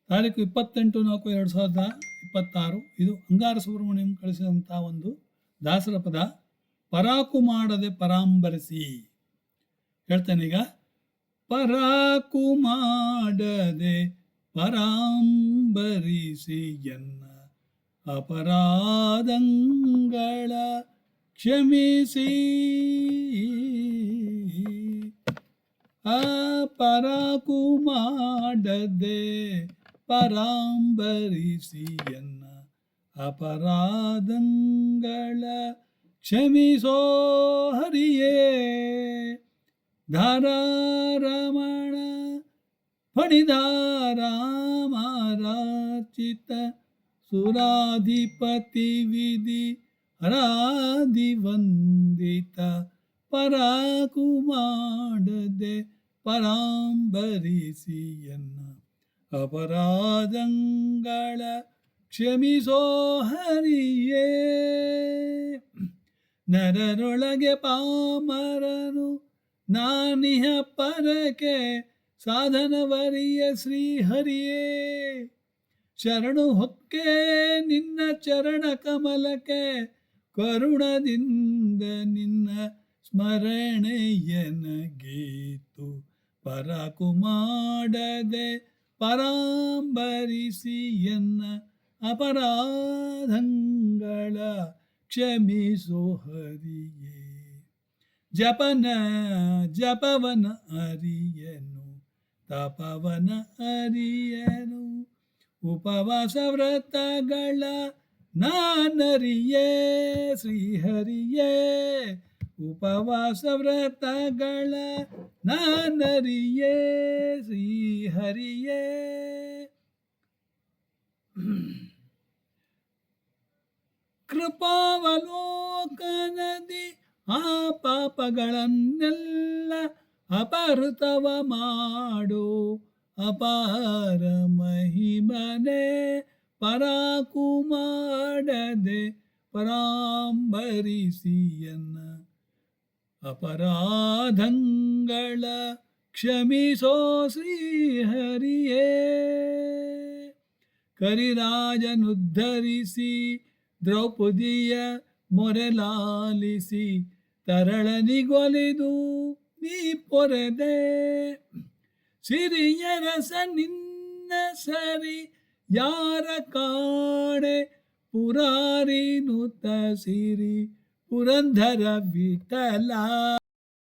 ತಾರೀಕು 28/4/2026. ಇದು ಅಂಗಾರ ಸುಬ್ರಹ್ಮಣ್ಯಂ ಕಳಿಸಿದಂಥ ಒಂದು ದಾಸರ ಪದ. ಪರಾಕು ಮಾಡದೆ ಪರಾಂಬರಿಸಿ. ಹೇಳ್ತೇನೀಗ. ಪರಾಕು ಮಾಡದೆ ಪರಾಂಬರಿಸಿ ಎನ್ನ ಅಪರಾಧಂಗಳ ಕ್ಷಮಿಸಿ. ಪರಾಕು ಮಾಡದೆ ಪರಾಂಬರಿಸಿ ಎನ್ನ ಅಪರಾಧಂಗಳ ಕ್ಷಮಿಸೋ ಹರಿಯೇ. ಧಾರಾರಮಣ ಫಣಿಧಾರಾಮರಾಚಿತ ಸುರಾಧಿಪತಿ ವಿಧಿ ಹರಾದಿ ವಂದಿತ. ಪರಾಕು ಮಾಡದೆ ಪರಾಂಬರಿಸಿ ಎನ್ನ ಅಪರಾಧಂಗಳ ಕ್ಷಮಿಸೋ ಹರಿಯೇ. ನರರೊಳಗೆ ಪಾಮರನು ನಾನಿಹ ಪರಕೆ ಸಾಧನವರಿಯ ಶ್ರೀಹರಿಯೇ. ಶರಣು ಹೊಕ್ಕೆ ನಿನ್ನ ಚರಣ ಕಮಲಕ್ಕೆ ಕರುಣದಿಂದ ನಿನ್ನ ಸ್ಮರಣೆಯನಗೀತು. ಪರಾಕು ಮಾಡದೆ ಪರಾಂಬರಿಸಿ ಎನ್ನ ಅಪರಾಧಂಗಳ ಕ್ಷಮಿಸೋ ಹರಿಯೇ. ಜಪವನ ಅರಿಯನು ತಪವನ ಅರಿಯನು ಉಪವಾಸ ವ್ರತಗಳ ನಾನರಿಯೇ. ಶ್ರೀಹರಿಯೇ ಉಪವಾಸ ವ್ರತಗಳ ನಾನರಿಯೇ. ಶ್ರೀಹರಿಯೇ ಕೃಪಾವಲೋಕನದಿ ಆ ಪಾಪಗಳನ್ನೆಲ್ಲ ಅಪಹೃತವ ಮಾಡು ಅಪಾರ ಮಹಿಮನೆ. ಪರಾಕು ಮಾಡದೆ ಪರಾಂಬರಿಸಿ ಎನ್ನ ಅಪರಾಧಂಗಳ ಕ್ಷಮಿಸೋ ಶ್ರೀಹರಿಯೇ. ಕರಿರಾಜನುದ್ಧರಿಸಿ ದ್ರೌಪದಿಯ ಮೊರೆಲಾಲಿಸಿ ತರಳನಿಗೊಲಿದು ನೀ ಪೊರೆದೆ. ಸಿರಿಯರಸ ನಿನ್ನ ಸರಿ ಯಾರ ಕಾಣೆ ಪುರಾರಿ ನುತ ಸಿರಿ ಪುರಂದರ ವಿಠಲ.